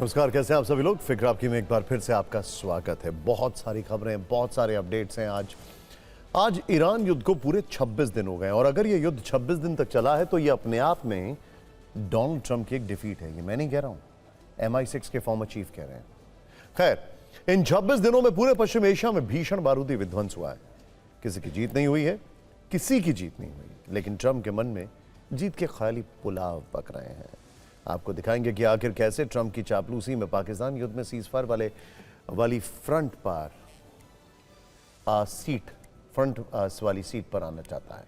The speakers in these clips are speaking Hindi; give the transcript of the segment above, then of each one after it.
नमस्कार, कैसे हैं आप सभी लोग। फिक्र आपकी में एक बार फिर से आपका स्वागत है। बहुत सारी खबरें, बहुत सारे अपडेट्स हैं। आज ईरान युद्ध को पूरे 26 दिन हो गए और अगर ये युद्ध 26 दिन तक चला है तो ये अपने आप में डोनाल्ड ट्रंप की एक डिफीट है। ये मैं नहीं कह रहा हूं, MI6 के फॉर्मर चीफ कह रहे हैं। खैर, इन 26 दिनों में पूरे पश्चिम एशिया में भीषण बारूदी विध्वंस हुआ है। किसी की जीत नहीं हुई है, किसी की जीत नहीं हुई, लेकिन ट्रंप के मन में जीत के ख्याली पुलाव पक रहे हैं। आपको दिखाएंगे कि आखिर कैसे ट्रंप की चापलूसी में पाकिस्तान युद्ध में सीजफायर वाली फ्रंट वाली सीट पर आना चाहता है।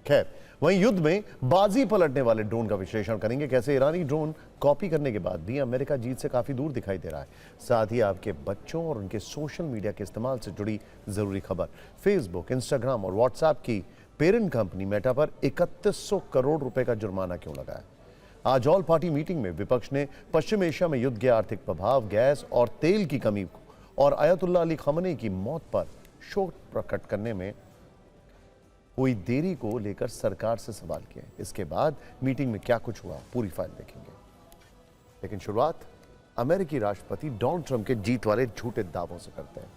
खैर, वहीं युद्ध में बाजी पलटने वाले ड्रोन का विश्लेषण करेंगे, कैसे ईरानी ड्रोन कॉपी करने के बाद भी अमेरिका जीत से काफी दूर दिखाई दे रहा है। साथ ही आपके बच्चों और उनके सोशल मीडिया के इस्तेमाल से जुड़ी जरूरी खबर। फेसबुक, इंस्टाग्राम और व्हाट्सएप की पेरेंट कंपनी मेटा पर 3100 करोड़ रुपए का जुर्माना क्यों लगाया। आज ऑल पार्टी मीटिंग में विपक्ष ने पश्चिम एशिया में युद्ध के आर्थिक प्रभाव, गैस और तेल की कमी और आयतुल्लाह अली खamenei की मौत पर शोक प्रकट करने में हुई देरी को लेकर सरकार से सवाल किए। इसके बाद मीटिंग में क्या कुछ हुआ, पूरी फाइल देखेंगे। लेकिन शुरुआत अमेरिकी राष्ट्रपति डोनाल्ड ट्रंप के जीत वाले झूठे दावों से करते हैं।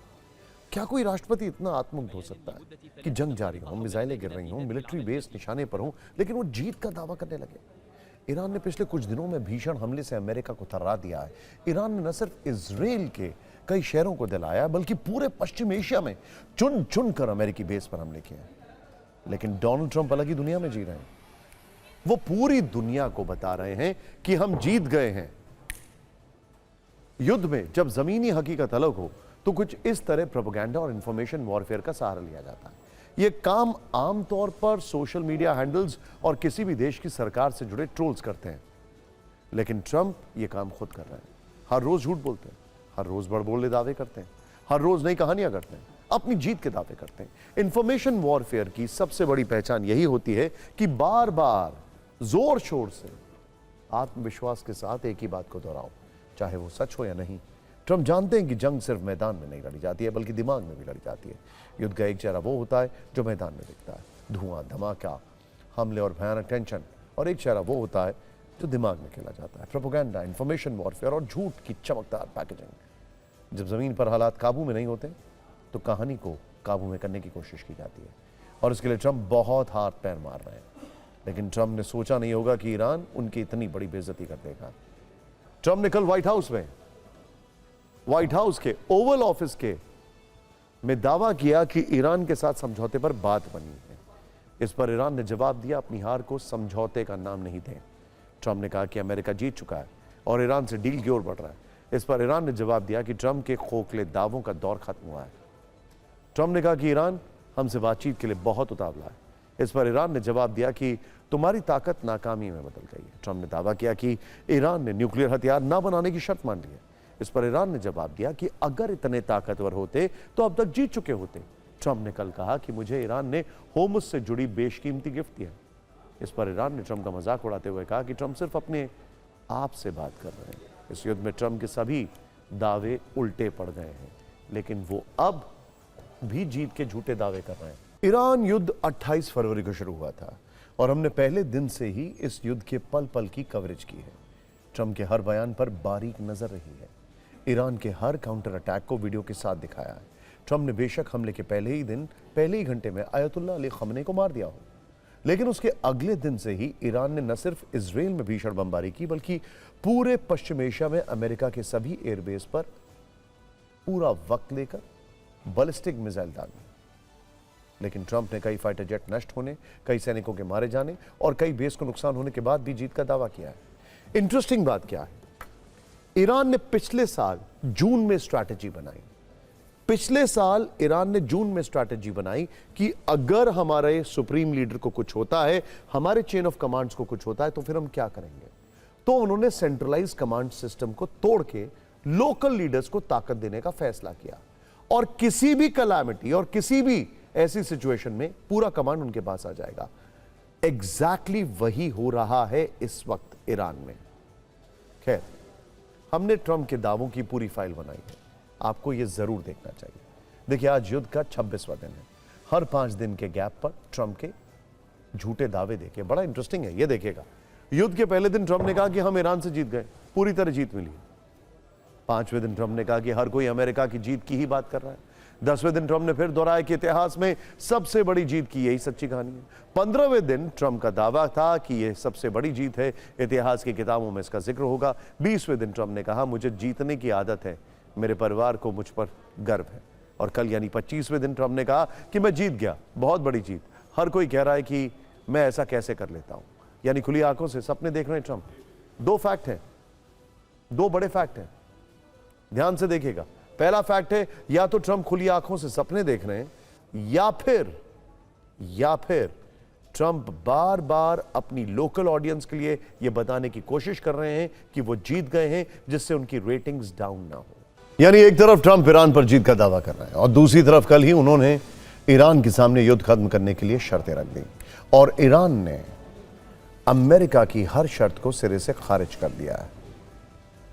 क्या कोई राष्ट्रपति इतना आत्ममुग्ध हो सकता है कि जंग जारी हो, मिसाइलें गिर रही हों, मिलिट्री बेस निशाने पर हो, लेकिन वो जीत का दावा करने लगे। ईरान ने पिछले कुछ दिनों में भीषण हमले से अमेरिका को थर्रा दिया है। ईरान ने न सिर्फ इजराइल के कई शहरों को दिलाया, बल्कि पूरे पश्चिम एशिया में चुन चुन कर अमेरिकी बेस पर हमले किए हैं। लेकिन डोनाल्ड ट्रंप अलग ही दुनिया में जी रहे हैं। वो पूरी दुनिया को बता रहे हैं कि हम जीत गए हैं। युद्ध में जब जमीनी हकीकत अलग हो तो कुछ इस तरह प्रोपेगेंडा और इंफॉर्मेशन वॉरफेयर का सहारा लिया जाता है। यह काम आमतौर पर सोशल मीडिया हैंडल्स और किसी भी देश की सरकार से जुड़े ट्रोल्स करते हैं, लेकिन ट्रंप यह काम खुद कर रहे हैं। हर रोज झूठ बोलते हैं, हर रोज बड़बोले दावे करते हैं, हर रोज नई कहानियां करते हैं, अपनी जीत के दावे करते हैं। इंफॉर्मेशन वॉरफेयर की सबसे बड़ी पहचान यही होती है कि बार बार जोर शोर से आत्मविश्वास के साथ एक ही बात को दोहराओ, चाहे वो सच हो या नहीं। ट्रंप जानते हैं कि जंग सिर्फ मैदान में नहीं लड़ी जाती है, बल्कि दिमाग में भी लड़ी जाती है। युद्ध का एक चेहरा वो होता है जो मैदान में दिखता है, धुआं, धमाका, हमले और भयानक टेंशन, और एक चेहरा वो होता है जो दिमाग में खेला जाता है, प्रोपेगेंडा, इंफॉर्मेशन वॉरफेयर और झूठ की चमकदार पैकेजिंग। जब जमीन पर हालात काबू में नहीं होते तो कहानी को काबू में करने की कोशिश की जाती है, और इसके लिए ट्रंप बहुत हाथ पैर मार रहे हैं। लेकिन ट्रंप ने सोचा नहीं होगा कि ईरान उनकी इतनी बड़ी बेइज्जती कर देगा। ट्रंप ने कल व्हाइट हाउस के ओवल ऑफिस में दावा किया कि ईरान के साथ समझौते पर बात बनी है। इस पर ईरान ने जवाब दिया, अपनी हार को समझौते का नाम नहीं दें। ट्रंप ने कहा कि अमेरिका जीत चुका है और ईरान से डील की ओर बढ़ रहा है। इस पर ईरान ने जवाब दिया कि ट्रंप के खोखले दावों का दौर खत्म हुआ है। ट्रंप ने कहा कि ईरान हमसे बातचीत के लिए बहुत उतावला है। इस पर ईरान ने जवाब दिया कि तुम्हारी ताकत नाकामी में बदल गई है। ट्रंप ने दावा किया कि ईरान ने न्यूक्लियर हथियार न बनाने की शर्त मान ली है। इस पर ईरान ने जवाब दिया कि अगर इतने ताकतवर होते तो अब तक जीत चुके होते। ट्रंप ने कल कहा कि मुझे ईरान ने होर्मुज से जुड़ी बेशकीमती गिफ्ट दिया। इस पर ईरान ने ट्रंप का मजाक उड़ाते हुए कहा कि ट्रंप सिर्फ अपने आप से बात कर रहे हैं। इस युद्ध में ट्रंप के सभी दावे उल्टे पड़ गए हैं, लेकिन वो अब भी जीत के झूठे दावे कर रहे हैं। ईरान युद्ध 28 फरवरी को शुरू हुआ था और हमने पहले दिन से ही इस युद्ध के पल पल की कवरेज की है। ट्रंप के हर बयान पर बारीक नजर रही है। ईरान के हर काउंटर अटैक को वीडियो के साथ दिखाया है। ट्रंप ने बेशक हमले के पहले ही घंटे में आयतुल्लाह अली खamenei को मार दिया हो, लेकिन उसके अगले दिन से ही ईरान ने न सिर्फ इजराइल में भीषण बमबारी की, बल्कि पूरे पश्चिम एशिया में अमेरिका के सभी एयरबेस पर पूरा वक्त लेकर बैलिस्टिक मिसाइल दागी। लेकिन ट्रंप ने कई फाइटर जेट नष्ट होने, कई सैनिकों के मारे जाने और कई बेस को नुकसान होने के बाद भी जीत का दावा किया है। इंटरेस्टिंग बात क्या है, ईरान ने पिछले साल जून में स्ट्रैटेजी बनाई। ईरान ने जून में स्ट्रैटेजी बनाई कि अगर हमारे सुप्रीम लीडर को कुछ होता है, हमारे चेन ऑफ कमांड्स को कुछ होता है, तो फिर हम क्या करेंगे। तो उन्होंने सेंट्रलाइज कमांड सिस्टम को तोड़ के लोकल लीडर्स को ताकत देने का फैसला किया, और किसी भी कैलामिटी और किसी भी ऐसी सिचुएशन में पूरा कमांड उनके पास आ जाएगा। एग्जैक्टली वही हो रहा है इस वक्त ईरान में। खैर, हमने ट्रंप के दावों की पूरी फाइल बनाई है, आपको यह जरूर देखना चाहिए। देखिए, आज युद्ध का 26वां दिन है। हर 5 दिन के गैप पर ट्रंप के झूठे दावे देखिए, बड़ा इंटरेस्टिंग है। ये देखिएगा, युद्ध के पहले दिन ट्रंप ने कहा कि हम ईरान से जीत गए, पूरी तरह जीत मिली। 5वें दिन ट्रंप ने कहा कि हर कोई अमेरिका की जीत की ही बात कर रहा है। 10वें दिन ट्रंप ने फिर दोहराया कि इतिहास में सबसे बड़ी जीत की यही सच्ची कहानी है। 15वें दिन ट्रंप का दावा था कि यह सबसे बड़ी जीत है, इतिहास की किताबों में इसका जिक्र होगा। 20वें दिन ट्रंप ने कहा मुझे जीतने की आदत है, मेरे परिवार को मुझ पर गर्व है। और कल यानी 25वें दिन ट्रंप ने कहा कि मैं जीत गया, बहुत बड़ी जीत। हर कोई कह रहा है कि मैं ऐसा कैसे कर लेता हूं, यानी खुली आंखों से सपने देख रहे हैं ट्रंप। दो फैक्ट हैं, दो बड़े फैक्ट हैं, ध्यान से देखिएगा। पहला फैक्ट है या तो ट्रंप खुली आंखों से सपने देख रहे हैं या फिर ट्रंप बार बार अपनी लोकल ऑडियंस के लिए यह बताने की कोशिश कर रहे हैं कि वो जीत गए हैं, जिससे उनकी रेटिंग्स डाउन ना हो। यानी एक तरफ ट्रंप ईरान पर जीत का दावा कर रहे हैं और दूसरी तरफ कल ही उन्होंने ईरान के सामने युद्ध खत्म करने के लिए शर्तें रख दी और ईरान ने अमेरिका की हर शर्त को सिरे से खारिज कर दिया है।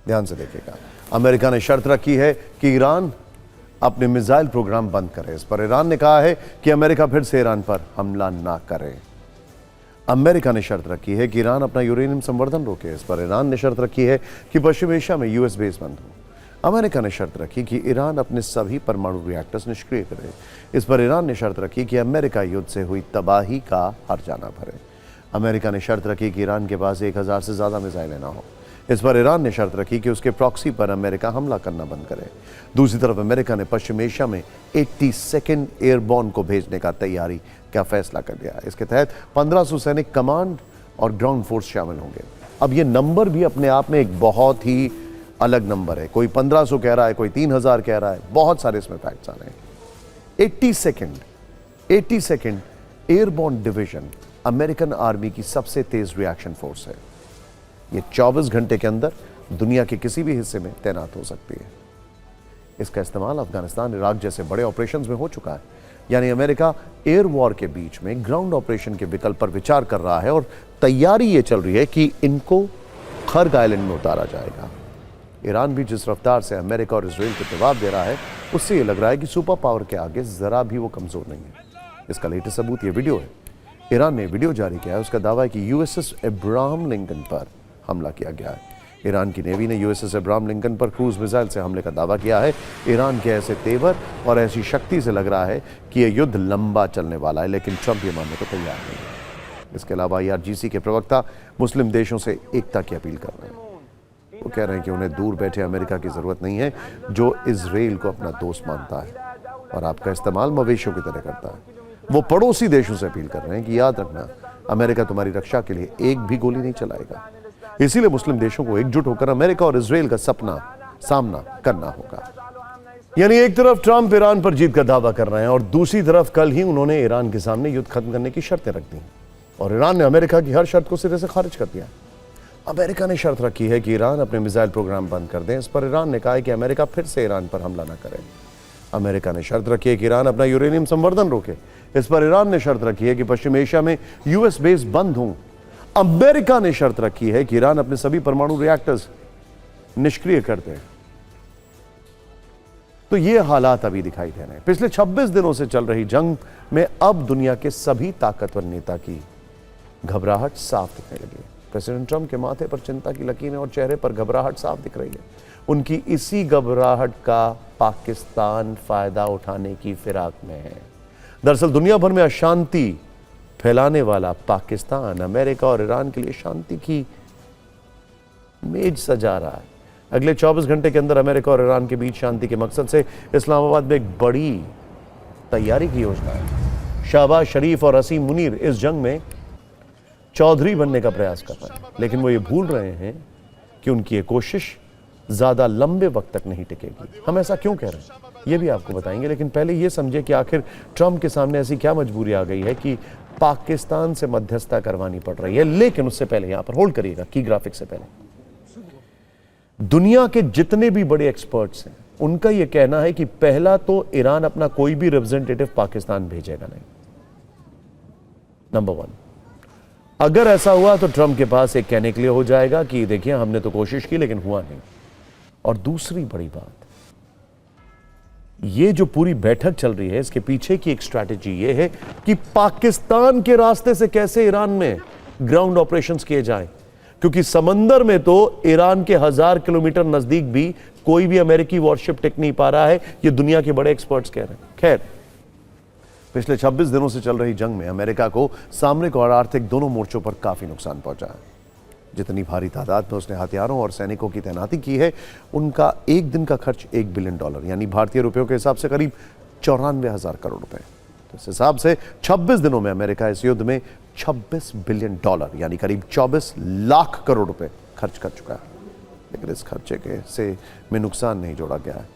ध्यान से देखिएगा, अमेरिका ने शर्त रखी है कि ईरान अपने मिसाइल प्रोग्राम बंद करे। इस पर ईरान ने कहा है कि अमेरिका फिर से ईरान पर हमला ना करे। अमेरिका ने शर्त रखी है कि ईरान अपना यूरेनियम संवर्धन रोके। इस पर ईरान ने शर्त रखी है कि पश्चिम एशिया में यूएस बेस बंद हो। अमेरिका ने शर्त रखी कि ईरान अपने सभी परमाणु रिएक्टर्स निष्क्रिय करे। इस पर ईरान ने शर्त रखी कि अमेरिका युद्ध से हुई तबाही का हर्जाना भरे। अमेरिका ने शर्त रखी कि ईरान के पास 1000 से ज्यादा मिसाइलें ना हो। इस पर ईरान ने शर्त रखी कि उसके प्रॉक्सी पर अमेरिका हमला करना बंद करे। दूसरी तरफ अमेरिका ने पश्चिम एशिया में 82nd एयरबॉर्न को भेजने का तैयारी का फैसला कर लिया। इसके तहत 1500 सैनिक कमांड और ग्राउंड फोर्स शामिल होंगे। अब ये नंबर भी अपने आप में एक बहुत ही अलग नंबर है। कोई 1500 कह रहा है, कोई 3000 कह रहा है, बहुत सारे इसमें फैक्ट्स आ रहे हैं। 82nd airborne division American army की सबसे तेज रिएक्शन फोर्स है। ये 24 घंटे के अंदर दुनिया के किसी भी हिस्से में तैनात हो सकती है। इसका इस्तेमाल अफगानिस्तान, इराक जैसे बड़े ऑपरेशंस में हो चुका है। यानी अमेरिका एयर वॉर के बीच में ग्राउंड ऑपरेशन के विकल्प पर विचार कर रहा है और तैयारी ये चल रही है कि इनको खर्ग आइलैंड में उतारा जाएगा। ईरान भी जिस रफ्तार से अमेरिका और इजराइल को जवाब दे रहा है, उससे ये लग रहा है कि सुपर पावर के आगे जरा भी वो कमजोर नहीं है। इसका लेटेस्ट सबूत ये वीडियो है। ईरान ने वीडियो जारी किया है, उसका दावा है कि यूएसएस अब्राहम लिंकन पर हमला किया गया है। ईरान की नेवी ने यूएसएस अब्राहम लिंकन पर क्रूज मिसाइल से हमले का दावा किया है। ईरान के ऐसे तेवर और ऐसी शक्ति से लग रहा है कि यह युद्ध लंबा चलने वाला है, लेकिन ट्रंप ये मानने को तैयार नहीं है। इसके अलावा IRGC के प्रवक्ता मुस्लिम देशों से एकता की अपील कर रहे हैं। वो कह रहे हैं कि उन्हें दूर बैठे अमेरिका की जरूरत नहीं है, जो इजराइल को अपना दोस्त मानता है और आपका इस्तेमाल मवेशियों की तरह करता है। वो पड़ोसी देशों से अपील कर रहे हैं कि याद रखना, अमेरिका तुम्हारी रक्षा के लिए एक भी गोली नहीं चलाएगा। इसीलिए मुस्लिम देशों को एकजुट होकर अमेरिका और इजराइल का सामना करना होगा। यानी एक तरफ ट्रंप ईरान पर जीत का दावा कर रहे हैं और दूसरी तरफ कल ही उन्होंने ईरान के सामने युद्ध खत्म करने की शर्तें रख दी और ईरान ने अमेरिका की हर शर्त को सिरे से खारिज कर दिया। अमेरिका ने शर्त रखी है कि ईरान अपने मिसाइल प्रोग्राम बंद कर दें। इस पर ईरान ने कहा है कि अमेरिका फिर से ईरान पर हमला न करे। अमेरिका ने शर्त रखी है कि ईरान अपना यूरेनियम संवर्धन रोके। इस पर ईरान ने शर्त रखी है कि पश्चिम एशिया में यूएस बेस बंद हों। अमेरिका ने शर्त रखी है कि ईरान अपने सभी परमाणु रिएक्टर्स निष्क्रिय कर दे। तो ये हालात अभी दिखाई दे रहे हैं। पिछले 26 दिनों से चल रही जंग में अब दुनिया के सभी ताकतवर नेता की घबराहट साफ दिखने लगी है। प्रेसिडेंट ट्रंप के माथे पर चिंता की लकीरें और चेहरे पर घबराहट साफ दिख रही है। उनकी इसी घबराहट का पाकिस्तान फायदा उठाने की फिराक में है। दरअसल दुनिया भर में अशांति फैलाने वाला पाकिस्तान अमेरिका और ईरान के लिए शांति की मेज सजा रहा है। अगले 24 घंटे के अंदर अमेरिका और ईरान के बीच शांति के मकसद से इस्लामाबाद में एक बड़ी तैयारी की योजना है। शहबाज शरीफ और असीम मुनीर इस जंग में चौधरी बनने का प्रयास कर रहे हैं, लेकिन वो ये भूल रहे हैं कि उनकी ये कोशिश ज्यादा लंबे वक्त तक नहीं टिकेगी। हम ऐसा क्यों कह रहे हैं ये भी आपको बताएंगे, लेकिन पहले ये समझे कि आखिर ट्रंप के सामने ऐसी क्या मजबूरी आ गई है कि पाकिस्तान से मध्यस्थता करवानी पड़ रही है। लेकिन उससे पहले यहां पर होल्ड करिएगा, की ग्राफिक से पहले दुनिया के जितने भी बड़े एक्सपर्ट्स हैं उनका यह कहना है कि पहला तो ईरान अपना कोई भी रिप्रेजेंटेटिव पाकिस्तान भेजेगा नहीं, नंबर 1। अगर ऐसा हुआ तो ट्रंप के पास एक कहने के लिए हो जाएगा कि देखिए हमने तो कोशिश की लेकिन हुआ नहीं। और दूसरी बड़ी बात, ये जो पूरी बैठक चल रही है इसके पीछे की एक स्ट्रैटेजी ये है कि पाकिस्तान के रास्ते से कैसे ईरान में ग्राउंड ऑपरेशंस किए जाएं, क्योंकि समंदर में तो ईरान के 1000 किलोमीटर नजदीक भी कोई भी अमेरिकी वॉरशिप टिक नहीं पा रहा है, ये दुनिया के बड़े एक्सपर्ट्स कह रहे हैं। खैर, पिछले 26 दिनों से चल रही जंग में अमेरिका को सामरिक और आर्थिक दोनों मोर्चों पर काफी नुकसान पहुंचा है। जितनी भारी तादाद में उसने हथियारों और सैनिकों की तैनाती की है, उनका एक दिन का खर्च $1 बिलियन यानी भारतीय रुपयों के हिसाब से करीब 94,000 करोड़ रुपए। तो इस हिसाब से 26 दिनों में अमेरिका इस युद्ध में $26 बिलियन यानी करीब 24 लाख करोड़ रुपए खर्च कर चुका है। लेकिन इस खर्चे के से में नुकसान नहीं जोड़ा गया है।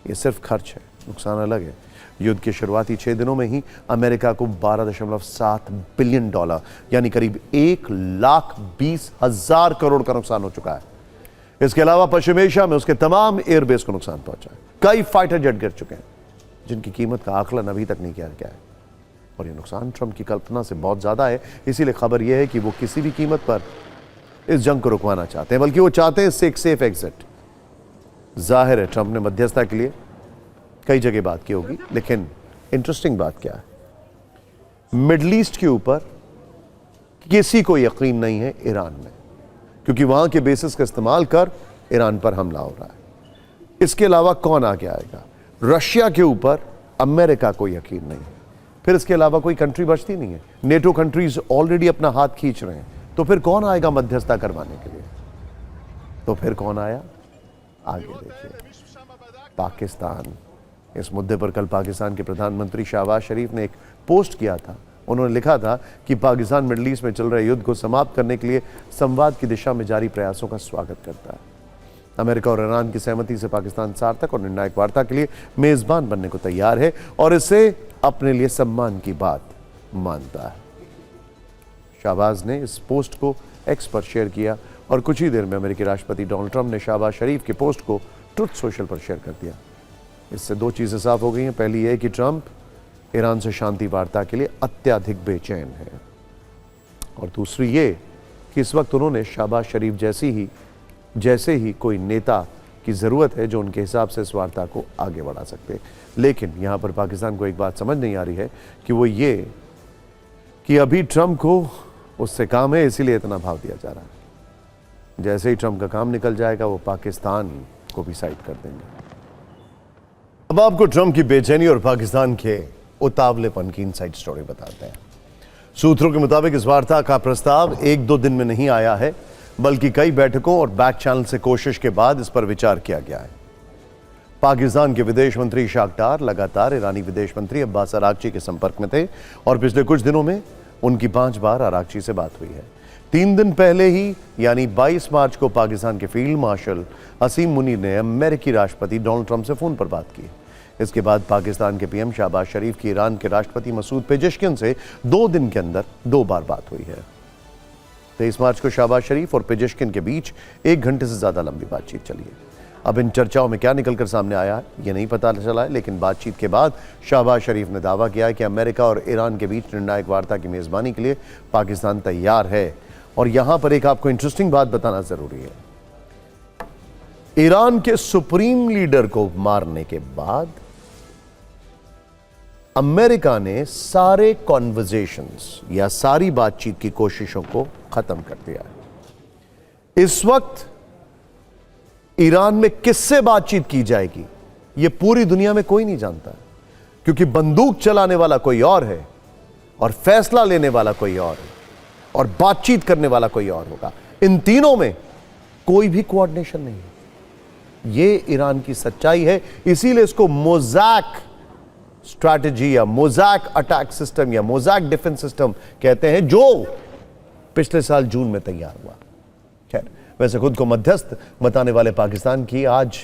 ये सिर्फ खर्च है, नुकसान अलग है। युद्ध के शुरुआती 6 दिनों में ही अमेरिका को $12.7 बिलियन यानी करीब 1,20,000 करोड़ का नुकसान हो चुका है। इसके अलावा पश्चिम एशिया में उसके तमाम एयरबेस को नुकसान पहुंचा है। कई फाइटर जेट गिर चुके हैं, जिनकी कीमत का आकलन अभी तक नहीं किया गया है। और यह नुकसान ट्रंप की कल्पना से बहुत ज्यादा है। इसीलिए खबर यह है कि वो किसी भी कीमत पर इस जंग को रुकवाना चाहते हैं, बल्कि वो चाहते हैं इससे एक सेफ एग्जिट। जाहिर है ट्रंप ने मध्यस्थता के लिए कई जगह बात की होगी, लेकिन इंटरेस्टिंग बात क्या है, मिडल ईस्ट के ऊपर किसी को यकीन नहीं है ईरान में, क्योंकि वहां के बेसिस का इस्तेमाल कर ईरान पर हमला हो रहा है। इसके अलावा कौन आगे आएगा? रशिया के ऊपर अमेरिका को यकीन नहीं है। फिर इसके अलावा कोई कंट्री बचती नहीं है। नेटो कंट्रीज ऑलरेडी अपना हाथ खींच रहे हैं। तो फिर कौन आएगा मध्यस्थता करवाने के लिए? तो फिर कौन आया? आगे देखिए, पाकिस्तान। इस मुद्दे पर कल पाकिस्तान के प्रधानमंत्री शहबाज शरीफ ने एक पोस्ट किया था। उन्होंने लिखा था कि पाकिस्तान मिडल ईस्ट में चल रहे युद्ध को समाप्त करने के लिए संवाद की दिशा में जारी प्रयासों का स्वागत करता है। अमेरिका और ईरान की सहमति से पाकिस्तान सार्थक और निर्णायक वार्ता के लिए मेजबान बनने को तैयार है और इसे अपने लिए सम्मान की बात मानता है। शहबाज ने इस पोस्ट को एक्स पर शेयर किया और कुछ ही देर में अमेरिकी राष्ट्रपति डोनाल्ड ट्रंप ने शहबाज शरीफ के पोस्ट को ट्रुथ सोशल पर शेयर कर दिया। इससे दो चीजें साफ हो गई हैं। पहली यह कि ट्रंप ईरान से शांति वार्ता के लिए अत्यधिक बेचैन है, और दूसरी ये कि इस वक्त उन्होंने शहबाज शरीफ जैसे ही कोई नेता की जरूरत है जो उनके हिसाब से इस वार्ता को आगे बढ़ा सकते। लेकिन यहां पर पाकिस्तान को एक बात समझ नहीं आ रही है कि वो ये कि अभी ट्रंप को उससे काम है, इसीलिए इतना भाव दिया जा रहा है। जैसे ही ट्रंप का काम निकल जाएगा वो पाकिस्तान को भी साइड कर देंगे। अब आपको ट्रंप की बेचैनी और पाकिस्तान के उतावलेपन की इनसाइड स्टोरी बताते हैं। सूत्रों के मुताबिक इस वार्ता का प्रस्ताव 1-2 दिन में नहीं आया है, बल्कि कई बैठकों और बैक चैनल से कोशिश के बाद इस पर विचार किया गया है। पाकिस्तान के विदेश मंत्री इशाक डार लगातार ईरानी विदेश मंत्री अब्बास अरागची के संपर्क में थे और पिछले कुछ दिनों में उनकी 5 बार अरागची से बात हुई है। 3 दिन पहले ही यानी 22 मार्च को पाकिस्तान के फील्ड मार्शल असीम मुनीर ने अमेरिकी राष्ट्रपति डोनाल्ड ट्रंप से फोन पर बात की। इसके बाद पाकिस्तान के पीएम शहबाज शरीफ की ईरान के राष्ट्रपति मसूद पेजेश्किन से 2 दिन के अंदर 2 बार बात हुई है। 23 मार्च को शहबाज शरीफ और पेजेश्किन के बीच 1 घंटे से ज्यादा लंबी बातचीत चली है। अब इन चर्चाओं में क्या निकलकर सामने आया है ये नहीं पता चला है, लेकिन बातचीत के बाद शहबाज शरीफ ने दावा किया है कि अमेरिका और ईरान के बीच निर्णायक वार्ता की मेजबानी के लिए पाकिस्तान तैयार है। और यहां पर एक आपको इंटरेस्टिंग बात बताना जरूरी है। ईरान के सुप्रीम लीडर को मारने के बाद अमेरिका ने सारे कॉन्वर्जेशंस या सारी बातचीत की कोशिशों को खत्म कर दिया है। इस वक्त ईरान में किससे बातचीत की जाएगी यह पूरी दुनिया में कोई नहीं जानता, क्योंकि बंदूक चलाने वाला कोई और है और फैसला लेने वाला कोई और है और बातचीत करने वाला कोई और होगा। इन तीनों में कोई भी कोऑर्डिनेशन नहीं है। यह ईरान की सच्चाई है। इसीलिए इसको मोज़ैक स्ट्रैटेजी या मोज़ैक अटैक सिस्टम या मोज़ैक डिफेंस सिस्टम कहते हैं, जो पिछले साल जून में तैयार हुआ। खैर, वैसे खुद को मध्यस्थ बताने वाले पाकिस्तान की आज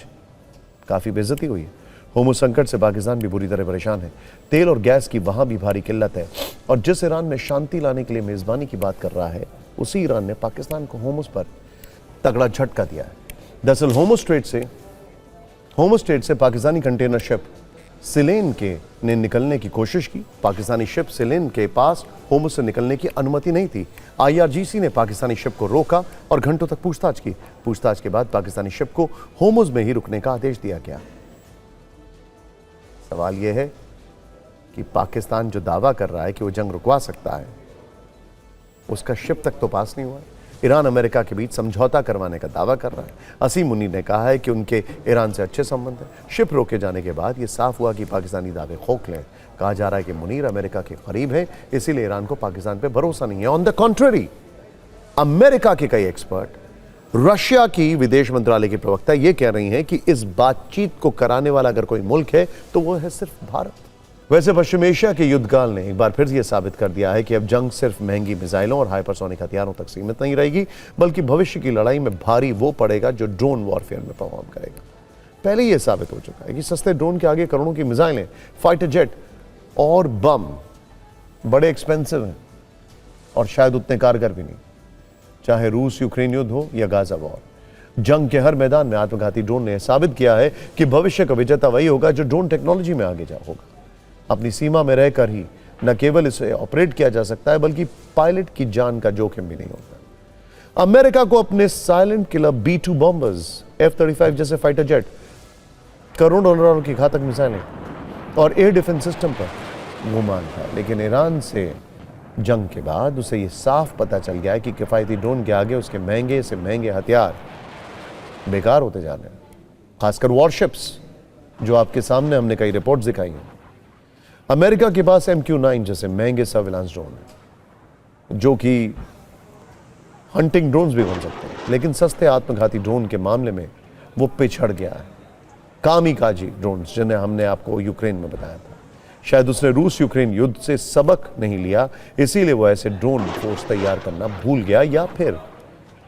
काफी बेइज्जती हुई है। होमस संकट से पाकिस्तान भी बुरी तरह परेशान है। तेल और गैस की वहां भी भारी किल्लत है, और जिस ईरान में शांति लाने के लिए मेजबानी की बात कर रहा है, उसी ईरान ने पाकिस्तान को होमस पर तगड़ा झटका दिया है। दरअसल होमस स्ट्रेट से पाकिस्तानी कंटेनर शिप सिलेन के ने निकलने की कोशिश की। पाकिस्तानी शिप सिलेन के पास होमस से निकलने की अनुमति नहीं थी। IRGC ने पाकिस्तानी शिप को रोका और घंटों तक पूछताछ की। पूछताछ के बाद पाकिस्तानी शिप को होमस में ही रुकने का आदेश दिया गया। सवाल यह है कि पाकिस्तान जो दावा कर रहा है कि वो जंग रुकवा सकता है, उसका शिप तक तो पास नहीं हुआ। ईरान अमेरिका के बीच समझौता करवाने का दावा कर रहा है। असीम मुनीर ने कहा है कि उनके ईरान से अच्छे संबंध हैं। शिप रोके जाने के बाद ये साफ हुआ कि पाकिस्तानी दावे खोखले हैं। कहा जा रहा है कि मुनीर अमेरिका के करीब है, इसीलिए ईरान को पाकिस्तान पर भरोसा नहीं है। ऑन द कॉन्ट्ररी, अमेरिका के कई एक्सपर्ट, रशिया की विदेश मंत्रालय की प्रवक्ता ये कह रही हैं कि इस बातचीत को कराने वाला अगर कोई मुल्क है तो वो है सिर्फ भारत। वैसे पश्चिम एशिया के युद्धकाल ने एक बार फिर यह साबित कर दिया है कि अब जंग सिर्फ महंगी मिसाइलों और हाइपरसोनिक हथियारों तक सीमित नहीं रहेगी, बल्कि भविष्य की लड़ाई में भारी वो पड़ेगा जो ड्रोन वॉरफेयर में परफॉर्म करेगा। पहले यह साबित हो चुका है कि सस्ते ड्रोन के आगे करोड़ों की मिसाइलें, फाइटर जेट और बम बड़े एक्सपेंसिव हैं और शायद उतने कारगर भी नहीं। चाहे रूस यूक्रेन युद्ध हो या गाजा वॉर, जंग के हर मैदान में आत्मघाती ड्रोन ने साबित किया है कि भविष्य का विजेता वही होगा जो ड्रोन टेक्नोलॉजी में आगे होगा। अपनी सीमा में रहकर ही न केवल इसे ऑपरेट किया जा सकता है, बल्कि पायलट की जान का जोखिम भी नहीं होता। अमेरिका को अपने silent killer B-2 bombers, F-35 जैसे फाइटर जेट, करोड़ों डॉलर की घातक मिसाइलें और एयर डिफेंस सिस्टम पर गुमान था, लेकिन ईरान से जंग के बाद उसे यह साफ पता चल गया है कि किफायती ड्रोन के आगे उसके महंगे से महंगे हथियार बेकार होते जा रहे हैं। खासकर वॉरशिप्स, जो आपके सामने हमने कई रिपोर्ट्स दिखाई हैं। अमेरिका के पास MQ-9 जैसे महंगे सर्विलांस ड्रोन है, जो कि हंटिंग ड्रोन्स भी बन सकते हैं, लेकिन सस्ते आत्मघाती ड्रोन के मामले में वो पिछड़ गया है। कामिकाजी ड्रोन्स, जिन्हें हमने आपको यूक्रेन में बताया था, शायद उसने रूस यूक्रेन युद्ध से सबक नहीं लिया, इसीलिए वो ऐसे ड्रोन फोर्स तैयार करना भूल गया, या फिर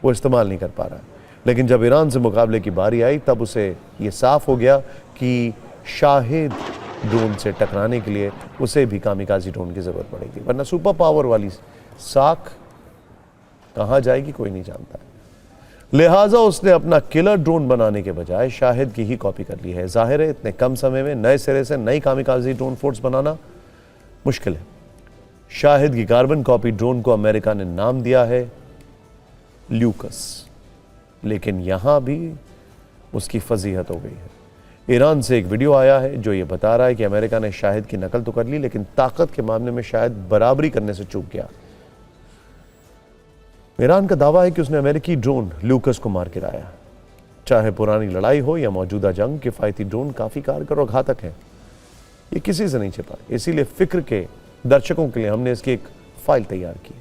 वो इस्तेमाल नहीं कर पा रहा। लेकिन जब ईरान से मुकाबले की बारी आई, तब उसे ये साफ हो गया कि शाहिद ड्रोन से टकराने के लिए उसे भी कामिकाजी ड्रोन की जरूरत पड़ेगी, वरना सुपर पावर वाली साख कहां जाएगी कोई नहीं जानता है। लिहाजा उसने अपना किलर ड्रोन बनाने के बजाय शाहिद की ही कॉपी कर ली है। जाहिर है इतने कम समय में नए सिरे से नई कामिकाजी ड्रोन फोर्स बनाना मुश्किल है। शाहिद की कार्बन कॉपी ड्रोन को अमेरिका ने नाम दिया है ल्यूकस, लेकिन यहां भी उसकी फजीहत हो गई है। ईरान से एक वीडियो आया है जो ये बता रहा है कि अमेरिका ने शाहिद की नकल तो कर ली, लेकिन ताकत के मामले में शायद बराबरी करने से चूक गया। ईरान का दावा है कि उसने अमेरिकी ड्रोन ल्यूकस को मार गिराया। चाहे पुरानी लड़ाई हो या मौजूदा जंग, किफायती ड्रोन काफी कारगर और घातक है, ये किसी से नहीं छिपा। इसीलिए फिक्र के दर्शकों के लिए हमने इसकी एक फाइल तैयार की।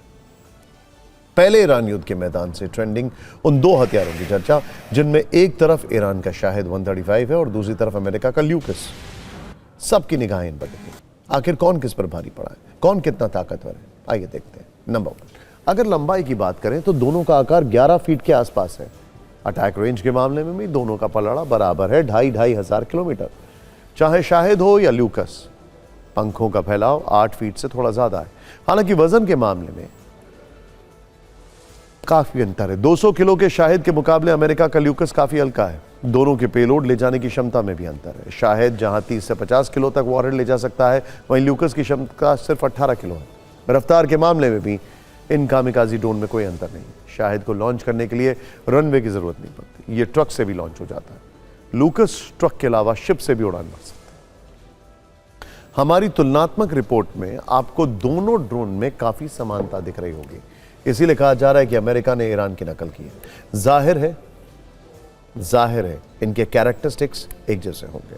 पहले ईरान युद्ध के मैदान से ट्रेंडिंग उन दो हथियारों की चर्चा, जिनमें एक तरफ ईरान का शाहिद 135 है और दूसरी तरफ अमेरिका का ल्यूकस। सबकी निगाहें इन पर टिकी। आखिर कौन किस पर भारी पड़ा है, कौन कितना ताकतवर है, आइए देखते हैं। नंबर 1, अगर लंबाई की बात करें तो दोनों का आकार 11 फीट के आसपास है। अटैक रेंज के मामले में भी दोनों का पलड़ा बराबर है, 2,500 हजार किलोमीटर। चाहे शाहिद हो या ल्यूकस, पंखों का फैलाव 8 फीट से थोड़ा ज्यादा है। हालांकि वजन के मामले में काफी अंतर है। 200 किलो के शाहिद के मुकाबले अमेरिका का ल्यूकस काफी हल्का है। दोनों के पेलोड ले जाने की क्षमता में भी अंतर है। शाहिद जहां 30 से 50 किलो तक वॉरहेड ले जा सकता है, वहीं ल्यूकस की क्षमता सिर्फ 18 किलो है। रफ्तार के मामले में भी इन कामिकाजी ड्रोन में कोई अंतर नहीं। शाहिद को लॉन्च करने के लिए रनवे की जरूरत नहीं पड़ती, ये ट्रक से भी लॉन्च हो जाता है। ल्यूकस ट्रक के अलावा शिप से भी उड़ान भर सकता है। हमारी तुलनात्मक रिपोर्ट में आपको दोनों ड्रोन में काफी समानता दिख रही होगी, इसीलिए कहा जा रहा है कि अमेरिका ने ईरान की नकल की है। जाहिर है इनके कैरेक्टरिस्टिक्स एक जैसे होंगे।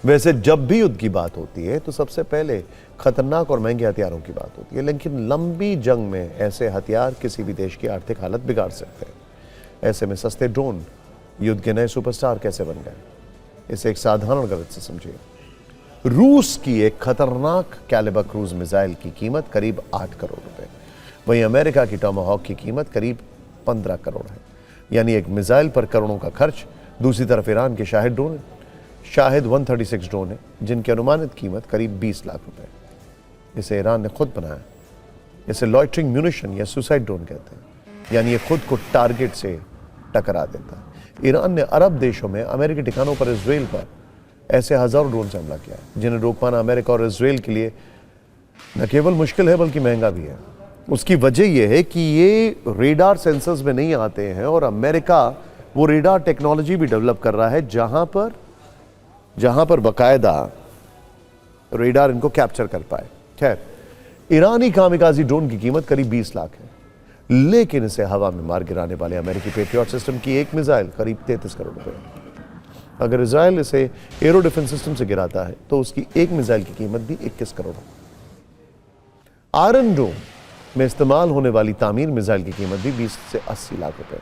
वैसे जब भी युद्ध की बात होती है तो सबसे पहले खतरनाक और महंगे हथियारों की बात होती है, लेकिन लंबी जंग में ऐसे हथियार किसी भी देश की आर्थिक हालत बिगाड़ सकते हैं। ऐसे में सस्ते ड्रोन युद्ध के नए सुपरस्टार कैसे बन गए, इसे एक साधारण गलत से समझिए। रूस की एक खतरनाक कैलिबर क्रूज मिसाइल की कीमत करीब 8 करोड़ रुपए, वहीं अमेरिका की टॉमाहॉक की कीमत करीब 15 करोड़ है। यानी एक मिसाइल पर करोड़ों का खर्च। दूसरी तरफ ईरान के शाहिद ड्रोन, शाहिद 136 ड्रोन है, जिनकी अनुमानित कीमत करीब 20 लाख रुपए। इसे ईरान ने खुद बनाया। इसे लॉइटरिंग म्यूनिशन या सुसाइड ड्रोन कहते हैं, यानी ये खुद को टारगेट से टकरा देता है। ईरान ने अरब देशों में अमेरिकी ठिकानों पर इजराइल पर ऐसे हजारों ड्रोन से हमला किया है, जिन्हें रोक पाना अमेरिका और इजराइल के लिए न केवल मुश्किल है बल्कि महंगा भी है। उसकी वजह यह है कि ये रेडार सेंसर्स में नहीं आते हैं और अमेरिका वो रेडार टेक्नोलॉजी भी डेवलप कर रहा है जहां पर बाकायदा रेडार इनको कैप्चर कर पाए। खैर, ईरानी कामिकाजी ड्रोन की कीमत करीब 20 लाख है। लेकिन इसे हवा में मार गिराने वाले अमेरिकी पेट्रियट सिस्टम की एक मिसाइल करीब 33 करोड़ रुपए। अगर इजराइल इसे एरो डिफेंस सिस्टम से गिराता है तो उसकी एक मिसाइल की कीमत भी 21 करोड़ है। आयरन डोम में इस्तेमाल होने वाली तामीर मिसाइल की कीमत भी 20 से 80 लाख रुपए।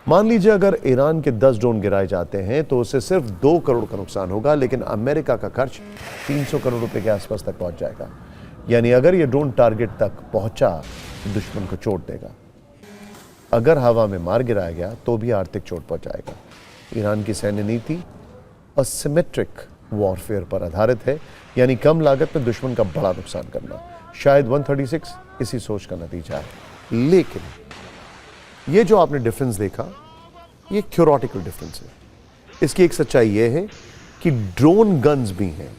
मान लीजिए अगर ईरान के 10 ड्रोन गिराए जाते हैं तो उसे सिर्फ 2 करोड़ का नुकसान होगा, लेकिन अमेरिका का खर्च 300 करोड़ रुपए के आसपास तक पहुंच जाएगा। यानी अगर यह ड्रोन टारगेट तक पहुंचा तो दुश्मन को चोट देगा। अगर हवा में मार गिराया गया तो भी आर्थिक चोट पहुंचाएगा। ईरान की सैन्य नीति असिमेट्रिक वॉरफेयर पर आधारित है, यानी कम लागत में दुश्मन का बड़ा नुकसान करना। शायद 136 इसी सोच का नतीजा है। लेकिन ये जो आपने डिफरेंस देखा, ये थ्योरेटिकल डिफरेंस है। इसकी एक सच्चाई ये है कि ड्रोन गन्स भी हैं,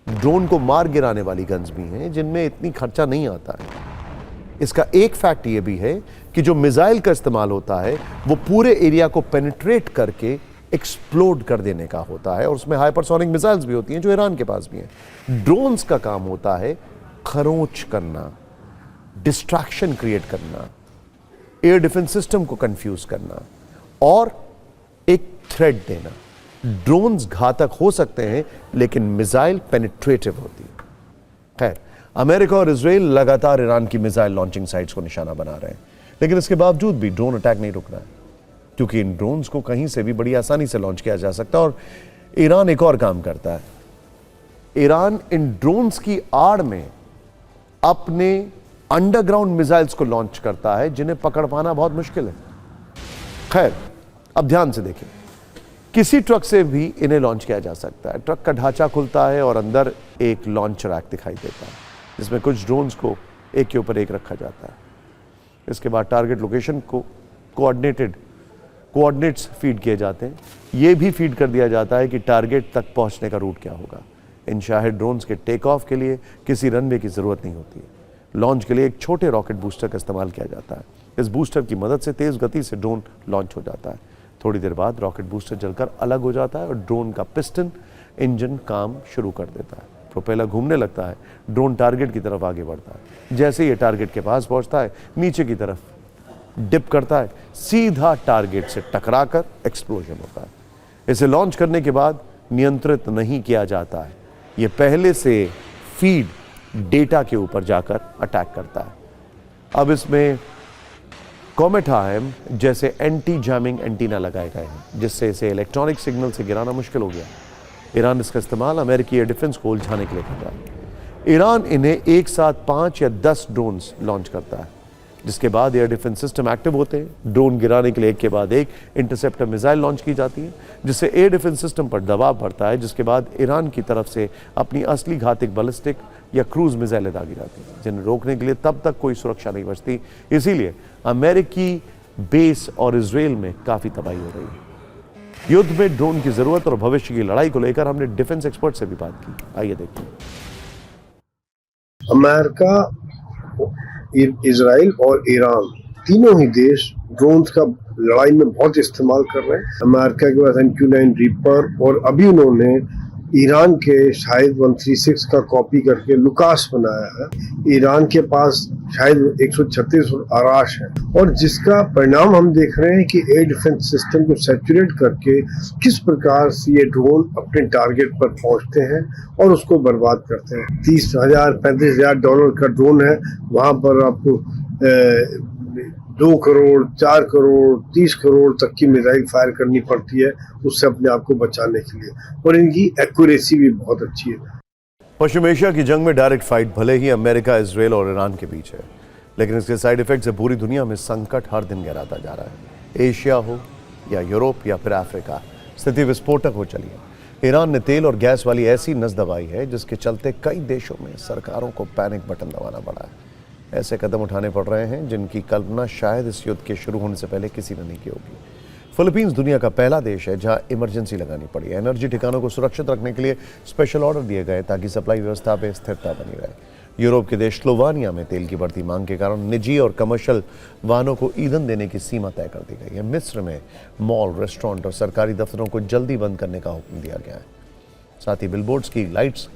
ड्रोन को मार गिराने वाली गन्स भी हैं जिनमें इतनी खर्चा नहीं आता है। इसका एक फैक्ट ये भी है कि जो मिसाइल का इस्तेमाल होता है वो पूरे एरिया को पेनिट्रेट करके एक्सप्लोड कर देने का होता है, और उसमें हाइपरसोनिक मिसाइल्स भी होती हैं जो ईरान के पास भी हैं। ड्रोन्स का काम होता है खरोंच करना, डिस्ट्रैक्शन क्रिएट करना, एयर डिफेंस सिस्टम को कंफ्यूज करना और एक थ्रेट देना। ड्रोन्स घातक हो सकते हैं लेकिन मिसाइल पेनिट्रेटिव होती है। खैर, अमेरिका और इजराइल लगातार ईरान की मिसाइल लॉन्चिंग साइट्स को निशाना बना रहे हैं, लेकिन इसके बावजूद भी ड्रोन अटैक नहीं रुक रहा है, क्योंकि इन ड्रोन्स को कहीं से भी बड़ी आसानी से लॉन्च किया जा सकता है। और ईरान एक और काम करता है, ईरान इन ड्रोन्स की आड़ में अपने अंडरग्राउंड मिसाइल्स को लॉन्च करता है जिन्हें पकड़ पाना बहुत मुश्किल है। खैर, अब ध्यान से देखें, किसी ट्रक से भी इन्हें लॉन्च किया जा सकता है। ट्रक का ढांचा खुलता है और अंदर एक लॉन्च रैक दिखाई देता है जिसमें कुछ ड्रोन्स को एक के ऊपर एक रखा जाता है। इसके बाद टारगेट लोकेशन को कोऑर्डिनेट्स फीड किए जाते हैं। यह भी फीड कर दिया जाता है कि टारगेट तक पहुंचने का रूट क्या होगा। इन शाहिद ड्रोन्स के टेक ऑफ के लिए किसी रनवे की जरूरत नहीं होती है। लॉन्च के लिए एक छोटे रॉकेट बूस्टर का इस्तेमाल किया जाता है। इस बूस्टर की मदद से तेज गति से ड्रोन लॉन्च हो जाता है। थोड़ी देर बाद रॉकेट बूस्टर जलकर अलग हो जाता है और ड्रोन का पिस्टन इंजन काम शुरू कर देता है। प्रोपेलर घूमने लगता है, ड्रोन टारगेट की तरफ आगे बढ़ता है। जैसे ये टारगेट के पास पहुंचता है, नीचे की तरफ डिप करता है, सीधा टारगेट से टकराकर एक्सप्लोजन होता है। इसे लॉन्च करने के बाद नियंत्रित नहीं किया जाता है, ये पहले से फीड डेटा के ऊपर जाकर अटैक करता है। अब इसमें कॉमेट हाइम जैसे एंटी जैमिंग एंटीना लगाए गए हैं जिससे इसे इलेक्ट्रॉनिक सिग्नल से गिराना मुश्किल हो गया। ईरान इसका इस्तेमाल अमेरिकी एयर डिफेंस को उलझाने के लिए कर रहा है। ईरान इन्हें एक साथ 5 या 10 ड्रोन्स लॉन्च करता है, जिसके बाद एयर डिफेंस सिस्टम एक्टिव होते हैं। ड्रोन गिराने के लिए एक के बाद एक इंटरसेप्टर मिसाइल लॉन्च की जाती है, जिससे एयर डिफेंस सिस्टम पर दबाव बढ़ता है, जिसके बाद ईरान की तरफ से अपनी असली घातक बैलिस्टिक या क्रूज मिसाइलें दागी जाती हैं, जिन्हें रोकने के लिए तब तक कोई सुरक्षा नहीं बचती। इसीलिए अमेरिकी बेस और इजराइल में काफी तबाही हो रही है। युद्ध में ड्रोन की जरूरत और भविष्य की लड़ाई को लेकर हमने डिफेंस एक्सपर्ट से भी बात की। आइए देखते हैं। अमेरिका, इजराइल और ईरान तीनों ही देश ड्रोन्स का लड़ाई में बहुत इस्तेमाल कर रहे हैं। अमेरिका के पास MQ-9 रीपर और अभी उन्होंने ईरान के शाहिद 136 का कॉपी करके लुकास बनाया है। ईरान के पास शायद 136 आराश है, और जिसका परिणाम हम देख रहे हैं कि एयर डिफेंस सिस्टम को सैचुरेट करके किस प्रकार से ये ड्रोन अपने टारगेट पर पहुंचते हैं और उसको बर्बाद करते हैं। 30,000 $35,000 का ड्रोन है, वहां पर आपको 2 करोड़ 4 करोड़ 30 करोड़ तक की मिसाइल फायर करनी पड़ती है उससे अपने आप को बचाने के लिए, और इनकी एक्यूरेसी भी बहुत अच्छी है। पश्चिम एशिया की जंग में डायरेक्ट फाइट भले ही अमेरिका, इजराइल और ईरान के बीच है, लेकिन इसके साइड इफेक्ट से पूरी दुनिया में संकट हर दिन गहराता जा रहा है। एशिया हो या यूरोप या फिर अफ्रीका, स्थिति विस्फोटक हो चली है। ईरान ने तेल और गैस वाली ऐसी नस दबाई है जिसके चलते कई देशों में सरकारों को पैनिक बटन दबाना पड़ा है। ऐसे कदम उठाने पड़ रहे हैं जिनकी कल्पना शायद इस युद्ध के शुरू होने से पहले किसी ने नहीं की होगी। फिलीपींस दुनिया का पहला देश है जहां इमरजेंसी लगानी पड़ी। एनर्जी ठिकानों को सुरक्षित रखने के लिए स्पेशल ऑर्डर दिए गए ताकि सप्लाई व्यवस्था में स्थिरता बनी रहे। यूरोप के देश स्लोवानिया में तेल की बढ़ती मांग के कारण निजी और कमर्शियल वाहनों को ईंधन देने की सीमा तय कर दी गई है। मिस्र में मॉल, रेस्टोरेंट और सरकारी दफ्तरों को जल्दी बंद करने का हुक्म दिया गया है। साथ ही बिलबोर्ड्स की लाइट्स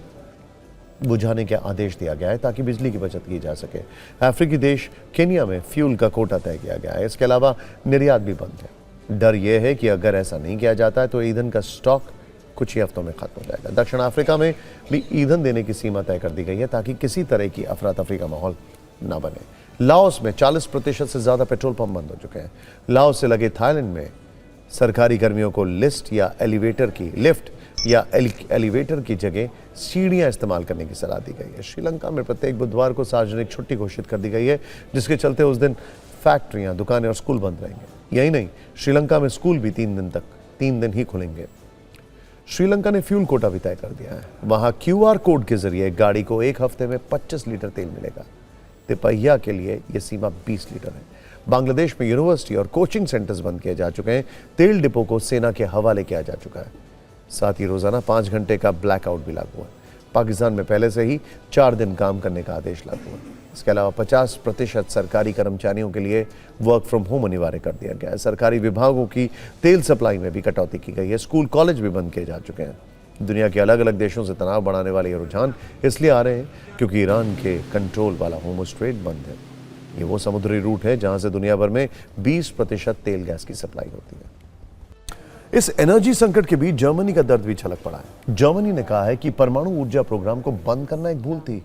बुझाने के आदेश दिया गया है ताकि बिजली की बचत की जा सके। अफ्रीकी देश केनिया में फ्यूल का कोटा तय किया गया है। इसके अलावा निर्यात भी बंद है। डर यह है कि अगर ऐसा नहीं किया जाता है तो ईंधन का स्टॉक कुछ ही हफ्तों में खत्म हो जाएगा। दक्षिण अफ्रीका में भी ईंधन देने की सीमा तय कर दी गई है ताकि किसी तरह की अफरा तफरी का माहौल ना बने। लाओस में 40% से ज्यादा पेट्रोल पंप बंद हो चुके हैं। लाओस से लगे थाईलैंड में सरकारी कर्मियों को लिफ्ट या एलिवेटर की जगह सीढ़ियां इस्तेमाल करने की सलाह दी गई है। श्रीलंका में प्रत्येक बुधवार को सार्वजनिक छुट्टी घोषित कर दी गई है, जिसके चलते उस दिन फैक्ट्रियां, दुकानें और स्कूल बंद रहेंगे। यही नहीं, श्रीलंका में स्कूल भी 3 दिन ही खुलेंगे। श्रीलंका ने फ्यूल कोटा भी तय कर दिया है। वहां QR कोड के जरिए गाड़ी को एक हफ्ते में 25 लीटर तेल मिलेगा। तिपहिया के लिए यह सीमा 20 लीटर है। बांग्लादेश में यूनिवर्सिटी और कोचिंग सेंटर्स बंद किए जा चुके हैं। तेल डिपो को सेना के हवाले किया जा चुका है। साथ ही रोजाना 5 घंटे का ब्लैकआउट भी लागू है। पाकिस्तान में पहले से ही 4 दिन काम करने का आदेश लागू है। इसके अलावा 50% सरकारी कर्मचारियों के लिए वर्क फ्रॉम होम अनिवार्य कर दिया गया है। सरकारी विभागों की तेल सप्लाई में भी कटौती की गई है। स्कूल कॉलेज भी बंद किए जा चुके हैं। दुनिया के अलग अलग देशों से तनाव बढ़ाने वाले ये रुझान इसलिए आ रहे हैं क्योंकि ईरान के कंट्रोल वाला होर्मुज़ स्ट्रेट बंद है। ये वो समुद्री रूट है जहां से दुनिया भर में 20% तेल गैस की सप्लाई होती है। इस एनर्जी संकट के बीच जर्मनी का दर्द भी छलक पड़ा है। जर्मनी ने कहा है कि परमाणु ऊर्जा प्रोग्राम को बंद करना एक भूल थी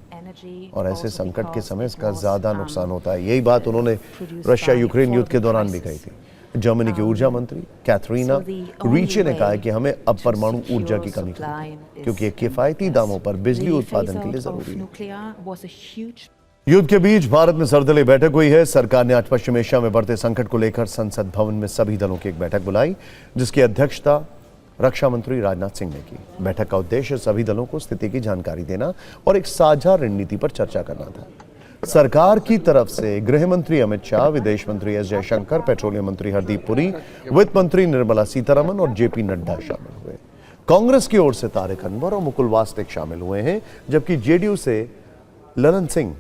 और ऐसे संकट के समय इसका ज्यादा नुकसान होता है। यही बात उन्होंने रशिया यूक्रेन युद्ध के दौरान भी कही थी। जर्मनी की ऊर्जा मंत्री कैथरीना रीचे ने कहा है कि हमें अब परमाणु ऊर्जा की कमी है क्योंकि ये किफायती दामों पर बिजली उत्पादन के लिए जरूरी है। युद्ध के बीच भारत में सर्वदलीय बैठक हुई है। सरकार ने आज पश्चिम एशिया में बढ़ते संकट को लेकर संसद भवन में सभी दलों की एक बैठक बुलाई, जिसकी अध्यक्षता रक्षा मंत्री राजनाथ सिंह ने की। बैठक का उद्देश्य सभी दलों को स्थिति की जानकारी देना और एक साझा रणनीति पर चर्चा करना था। सरकार की तरफ से गृह मंत्री अमित शाह, विदेश मंत्री एस जयशंकर, पेट्रोलियम मंत्री हरदीप पुरी, वित्त मंत्री निर्मला सीतारमन और जेपी नड्डा शामिल हुए। कांग्रेस की ओर से तारिक अनवर और मुकुल वासनिक शामिल हुए हैं, जबकि जेडीयू से ललन सिंह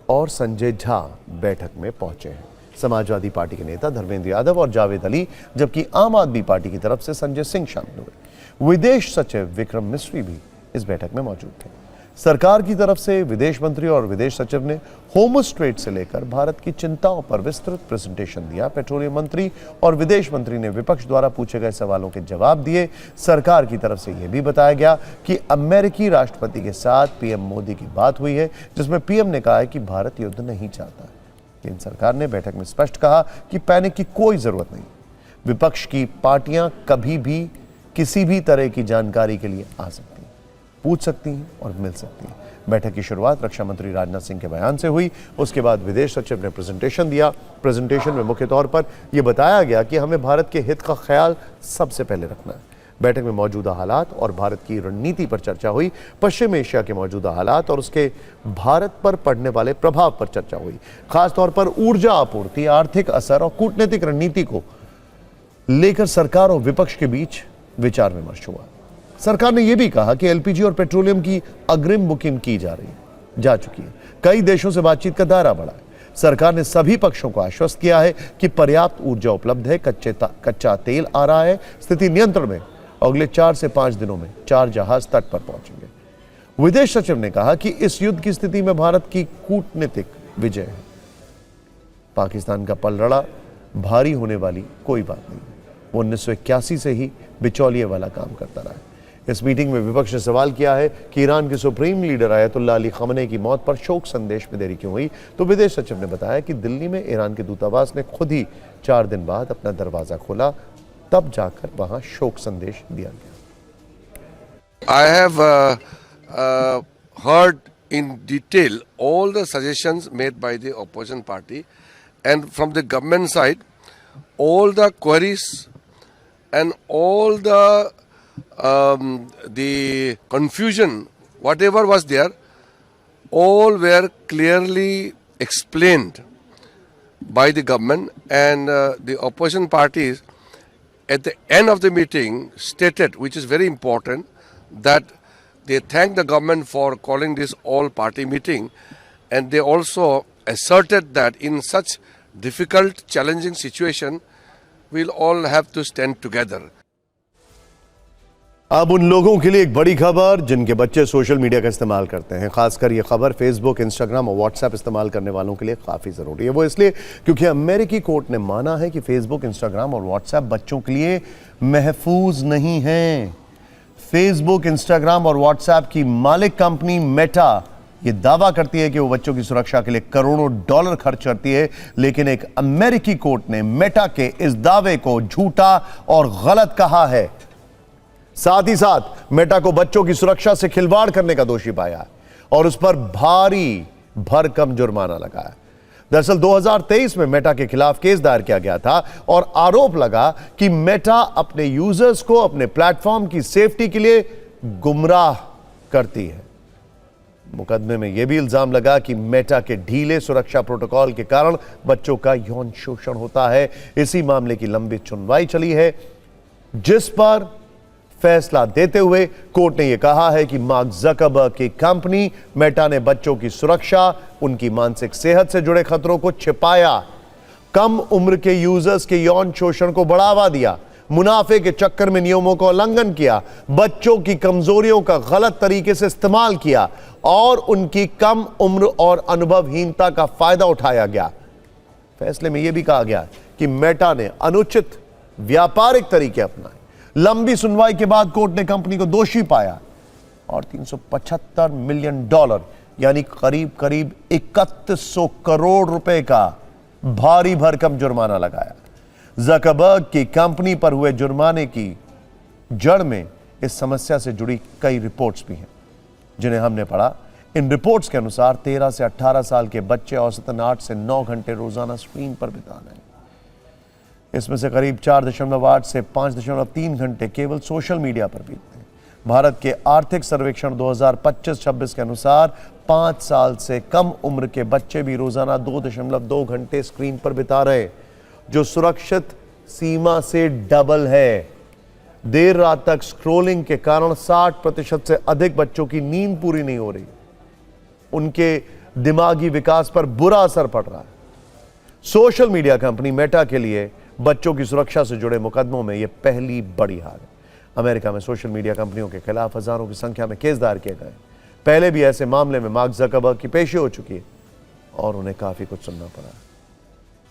और संजय झा बैठक में पहुंचे हैं। समाजवादी पार्टी के नेता धर्मेंद्र यादव और जावेद अली, जबकि आम आदमी पार्टी की तरफ से संजय सिंह शामिल हुए। विदेश सचिव विक्रम मिस्री भी इस बैठक में मौजूद थे। सरकार की तरफ से विदेश मंत्री और विदेश सचिव ने होर्मुज़ स्ट्रेट से लेकर भारत की चिंताओं पर विस्तृत प्रेजेंटेशन दिया। पेट्रोलियम मंत्री और विदेश मंत्री ने विपक्ष द्वारा पूछे गए सवालों के जवाब दिए। सरकार की तरफ से यह भी बताया गया कि अमेरिकी राष्ट्रपति के साथ पीएम मोदी की बात हुई है, जिसमें पीएम ने कहा है कि भारत युद्ध नहीं चाहता। लेकिन सरकार ने बैठक में स्पष्ट कहा कि पैनिक की कोई जरूरत नहीं। विपक्ष की पार्टियां कभी भी किसी भी तरह की जानकारी के लिए आ सकती हैं, पूछ सकती हैं और मिल सकती हैं। बैठक की शुरुआत रक्षा मंत्री राजनाथ सिंह के बयान से हुई। उसके बाद विदेश सचिव ने प्रेजेंटेशन दिया। प्रेजेंटेशन में मुख्य तौर पर यह बताया गया कि हमें भारत के हित का ख्याल सबसे पहले रखना है। बैठक में मौजूदा हालात और भारत की रणनीति पर चर्चा हुई। पश्चिम एशिया के मौजूदा हालात और उसके भारत पर पड़ने वाले प्रभाव पर चर्चा हुई। खासतौर पर ऊर्जा आपूर्ति, आर्थिक असर और कूटनीतिक रणनीति को लेकर सरकार और विपक्ष के बीच विचार विमर्श हुआ। सरकार ने यह भी कहा कि एलपीजी और पेट्रोलियम की अग्रिम बुकिंग की जा चुकी है। कई देशों से बातचीत का दायरा बढ़ा है। सरकार ने सभी पक्षों को आश्वस्त किया है कि पर्याप्त ऊर्जा उपलब्ध है, कच्चा तेल आ रहा है, स्थिति नियंत्रण में। अगले 4 से 5 दिनों में 4 जहाज तट पर पहुंचेंगे। विदेश सचिव ने कहा कि इस युद्ध की स्थिति में भारत की कूटनीतिक विजय है। पाकिस्तान का पलड़ा भारी होने वाली कोई बात नहीं है। वो 1981 से ही बिचौलिए वाला काम करता रहा है। इस मीटिंग में विपक्ष ने सवाल किया है कि ईरान के सुप्रीम लीडर आयतुल्लाह अली खamenei की मौत पर शोक संदेश में देरी क्यों हुई। तो विदेश सचिव ने बताया कि दिल्ली में ईरान के दूतावास ने खुद ही 4 दिन बाद अपना दरवाजा खोला, तब जाकर वहां शोक संदेश दिया गया। I have heard in detail all the suggestions made by the opposition party, and from the government side, all the queries and all the confusion, whatever was there, all were clearly explained by the government, and the opposition parties at the end of the meeting stated, which is very important, that they thank the government for calling this all-party meeting, and they also asserted that in such difficult, challenging situation, we'll all have to stand together. अब उन लोगों के लिए एक बड़ी खबर जिनके बच्चे सोशल मीडिया का इस्तेमाल करते हैं। खासकर ये खबर फेसबुक, इंस्टाग्राम और व्हाट्सएप इस्तेमाल करने वालों के लिए काफ़ी ज़रूरी है। वो इसलिए क्योंकि अमेरिकी कोर्ट ने माना है कि फेसबुक, इंस्टाग्राम और व्हाट्सएप बच्चों के लिए महफूज नहीं हैं। फेसबुक, इंस्टाग्राम और व्हाट्सएप की मालिक कंपनी मेटा ये दावा करती है कि वो बच्चों की सुरक्षा के लिए करोड़ों डॉलर खर्च करती है, लेकिन एक अमेरिकी कोर्ट ने मेटा के इस दावे को झूठा और गलत कहा है। साथ ही साथ मेटा को बच्चों की सुरक्षा से खिलवाड़ करने का दोषी पाया और उस पर भारी भरकम जुर्माना लगाया। दरअसल 2023 में मेटा के खिलाफ केस दायर किया गया था और आरोप लगा कि मेटा अपने यूजर्स को अपने प्लेटफॉर्म की सेफ्टी के लिए गुमराह करती है। मुकदमे में यह भी इल्जाम लगा कि मेटा के ढीले सुरक्षा प्रोटोकॉल के कारण बच्चों का यौन शोषण होता है। इसी मामले की लंबी सुनवाई चली है, जिस पर फैसला देते हुए कोर्ट ने यह कहा है कि मार्क ज़करबर्ग की कंपनी मेटा ने बच्चों की सुरक्षा, उनकी मानसिक सेहत से जुड़े खतरों को छिपाया, कम उम्र के यूजर्स के यौन शोषण को बढ़ावा दिया, मुनाफे के चक्कर में नियमों का उल्लंघन किया, बच्चों की कमजोरियों का गलत तरीके से इस्तेमाल किया और उनकी कम उम्र और अनुभवहीनता का फायदा उठाया गया। फैसले में यह भी कहा गया कि मेटा ने अनुचित व्यापारिक तरीके अपनाए। लंबी सुनवाई के बाद कोर्ट ने कंपनी को दोषी पाया और $375 मिलियन यानी करीब करीब 3100 करोड़ रुपए का भारी भरकम जुर्माना लगाया। ज़करबर्ग की कंपनी पर हुए जुर्माने की जड़ में इस समस्या से जुड़ी कई रिपोर्ट्स भी हैं, जिन्हें हमने पढ़ा। इन रिपोर्ट्स के अनुसार 13 से 18 साल के बच्चे औसतन 8 से 9 घंटे रोजाना स्क्रीन पर बिता रहे हैं। इसमें से करीब 4.8 से 5.3 घंटे केवल सोशल मीडिया पर बीतते हैं। भारत के आर्थिक सर्वेक्षण 2025-26 के अनुसार 5 साल से कम उम्र के बच्चे भी रोजाना 2.2 घंटे स्क्रीन पर बिता रहे हैं, जो सुरक्षित सीमा से डबल है। देर रात तक स्क्रोलिंग के कारण 60% से अधिक बच्चों की नींद पूरी नहीं हो रही, उनके दिमागी विकास पर बुरा असर पड़ रहा है। सोशल मीडिया कंपनी मेटा के लिए बच्चों की सुरक्षा से जुड़े मुकदमों में यह पहली बड़ी हार है। अमेरिका में सोशल मीडिया कंपनियों के खिलाफ हजारों की संख्या में केस दायर किए गए। पहले भी ऐसे मामले में मार्क ज़करबर्ग की पेशी हो चुकी है और उन्हें काफी कुछ सुनना पड़ा।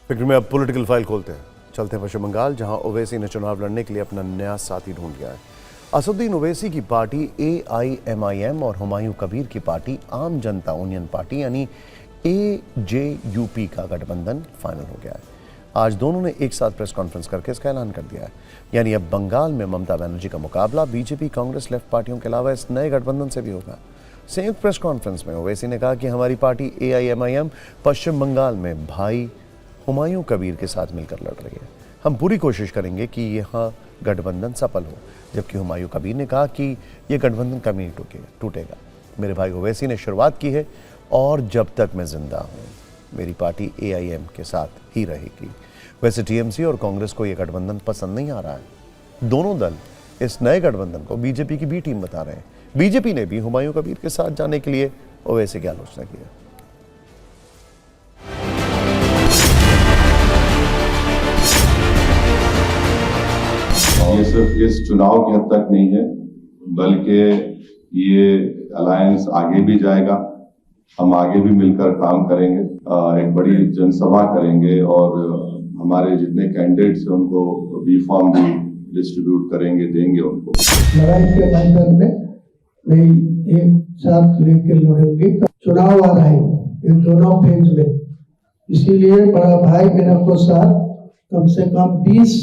फिक्र में अब पॉलिटिकल फाइल खोलते हैं, चलते हैं पश्चिम बंगाल, जहां ओवैसी ने चुनाव लड़ने के लिए अपना नया साथी ढूंढ लिया है। असदुद्दीन ओवैसी की पार्टी AIMIM और हुमायूं कबीर की पार्टी आम जनता यूनियन पार्टी यानी AJUP का गठबंधन फाइनल हो गया है। आज दोनों ने एक साथ प्रेस कॉन्फ्रेंस करके इसका ऐलान कर दिया है। यानी अब बंगाल में ममता बनर्जी का मुकाबला बीजेपी, कांग्रेस, लेफ्ट पार्टियों के अलावा इस नए गठबंधन से भी होगा। संयुक्त प्रेस कॉन्फ्रेंस में ओवैसी ने कहा कि हमारी पार्टी AIMIM पश्चिम बंगाल में भाई हुमायूं कबीर के साथ मिलकर लड़ रही है। हम पूरी कोशिश करेंगे कि यह गठबंधन सफल हो। जबकि हुमायूं कबीर ने कहा कि यह गठबंधन कभी नहीं टूटेगा। मेरे भाई ओवैसी ने शुरुआत की है और जब तक मैं जिंदा हूं मेरी पार्टी AIM के साथ ही रहेगी। वैसे TMC और कांग्रेस को यह गठबंधन पसंद नहीं आ रहा है। दोनों दल इस नए गठबंधन को बीजेपी की बी टीम बता रहे हैं। बीजेपी ने भी हुमायूं कबीर के साथ जाने के लिए ओवैसी की आलोचना की है। ये सिर्फ इस चुनाव की हद तक नहीं है, बल्कि ये अलायंस आगे भी जाएगा। हम आगे भी मिलकर काम करेंगे, एक बड़ी जनसभा करेंगे और हमारे जितने कैंडिडेट्स हैं उनको बी फॉर्म भी डिस्ट्रीब्यूट करेंगे, देंगे उनको। लड़ाई के मैदान में नहीं एक साथ लेकर लड़ेंगे। चुनाव आ रहे हैं इन दोनों फेज में, इसीलिए बड़ा भाई मेरा को साथ कम से कम 20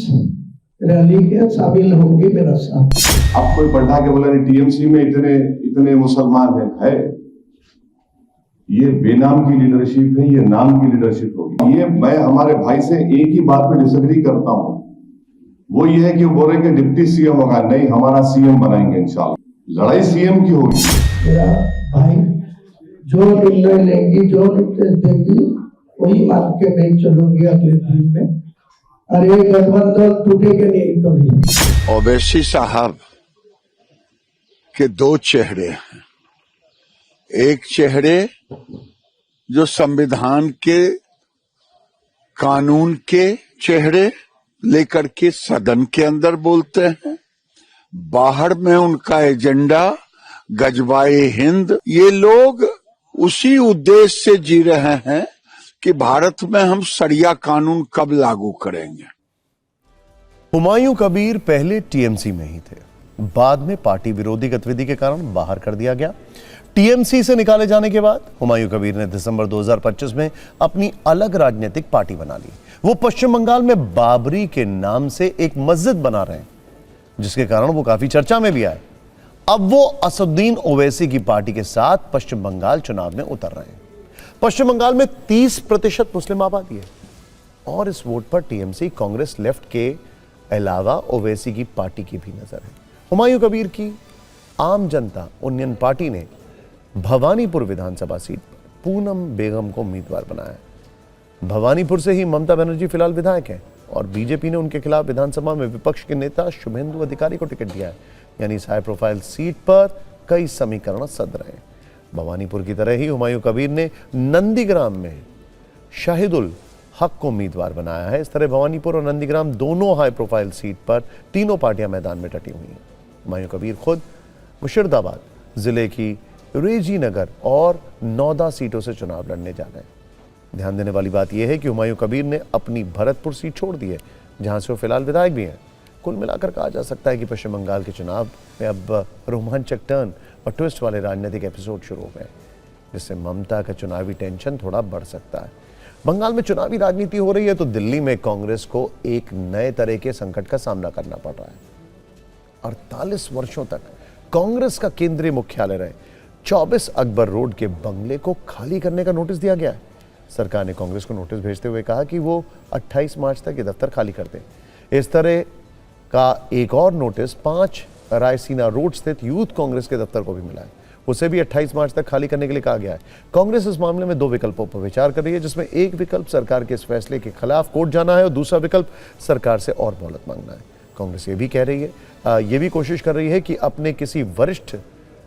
रैली के शामिल होंगे मेरा साथ। आप कोई बढ़ा के बोला नहीं TMC में इतने मुसलमान है। ये बेनाम की लीडरशिप है, ये नाम की लीडरशिप होगी। ये मैं हमारे भाई से एक ही बात पे डिसएग्री करता हूँ, वो ये है कि वो बोल रहे कि डिप्टी CM होगा। नहीं, हमारा CM बनाएंगे इंशाल्लाह। लड़ाई CM की होगी। मेरा भाई जो निर्णय लेंगी, जो निर्देश देंगी, वही मान के मैं चलूंगी अगले दिन में। अरे गठबंधन टूटेगा नहीं कभी। ओवैसी साहब के दो चेहरे हैं। एक चेहरे जो संविधान के, कानून के चेहरे लेकर के सदन के अंदर बोलते हैं, बाहर में उनका एजेंडा गजबाए हिंद। ये लोग उसी उद्देश्य से जी रहे हैं कि भारत में हम शरिया कानून कब लागू करेंगे। हुमायूं कबीर पहले टीएमसी में ही थे, बाद में पार्टी विरोधी गतिविधि के कारण बाहर कर दिया गया। टीएमसी से निकाले जाने के बाद हुमायूं कबीर ने दिसंबर 2025 में अपनी अलग राजनीतिक पार्टी बना ली। वो पश्चिम बंगाल में बाबरी के नाम से एक मस्जिद बना रहे हैं, जिसके कारण वो काफी चर्चा में भी आए। अब वो असदुद्दीन ओवैसी की पार्टी के साथ पश्चिम बंगाल चुनाव में उतर रहे हैं। पश्चिम बंगाल में 30% मुस्लिम आबादी है और इस वोट पर टीएमसी, कांग्रेस, लेफ्ट के अलावा ओवैसी की पार्टी की भी नजर है। हुमायूं कबीर की आम जनता यूनियन पार्टी ने भवानीपुर विधानसभा सीट पर पूनम बेगम को उम्मीदवार बनाया है। भवानीपुर से ही ममता बनर्जी फिलहाल विधायक हैं और बीजेपी ने उनके खिलाफ विधानसभा में विपक्ष के नेता शुभेंदु अधिकारी को टिकट दिया है। यानी इस हाई प्रोफाइल सीट पर कई समीकरण सध रहे हैं। भवानीपुर की तरह ही हुमायूं कबीर ने नंदीग्राम में शाहिदुल हक को उम्मीदवार बनाया है। इस तरह भवानीपुर और नंदीग्राम दोनों हाई प्रोफाइल सीट पर तीनों पार्टियां मैदान में डटी हुई हैं। हुमायूं कबीर खुद मुर्शिदाबाद जिले की रेजी नगर और नौदा सीटों से चुनाव लड़ने जा रहे हैं। ध्यान देने वाली बात यह है कि हुमायूं कबीर ने अपनी भरतपुर सीट छोड़ दी है, जहां से वो फिलहाल विधायक भी हैं। कुल मिलाकर कहा जा सकता है कि पश्चिम बंगाल के चुनाव में अब रोमांचक टर्न और ट्विस्ट वाले राजनीतिक एपिसोड शुरू हो गए, जिससे ममता का चुनावी टेंशन थोड़ा बढ़ सकता है। बंगाल में चुनावी राजनीति हो रही है तो दिल्ली में कांग्रेस को एक नए तरह के संकट का सामना करना पड़ रहा है। 48 वर्षों तक कांग्रेस का केंद्रीय मुख्यालय रहे 24 अकबर रोड के बंगले को खाली करने का नोटिस दिया गया है। सरकार ने कांग्रेस को नोटिस भेजते हुए कहा कि वो 28 मार्च तक ये दफ्तर खाली कर दे। इस तरह का एक और नोटिस 5 रायसीना रोड स्थित यूथ कांग्रेस के दफ्तर को भी मिला है। उसे भी 28 मार्च तक खाली करने के लिए कहा गया है। कांग्रेस इस मामले में 2 विकल्पों पर विचार कर रही है, जिसमें एक विकल्प सरकार के इस फैसले के खिलाफ कोर्ट जाना है और दूसरा विकल्प सरकार से और मोहलत मांगना है। कांग्रेस ये भी कह रही है, ये भी कोशिश कर रही है कि अपने किसी वरिष्ठ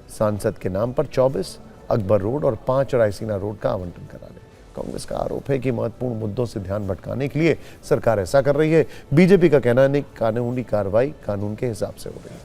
सांसद के नाम पर 24 अकबर रोड और 5 रायसीना रोड का आवंटन करा ले। कांग्रेस का आरोप है कि महत्वपूर्ण मुद्दों से ध्यान भटकाने के लिए सरकार ऐसा कर रही है। बीजेपी का कहना है कि कानूनी कार्रवाई कानून के हिसाब से हो रही है।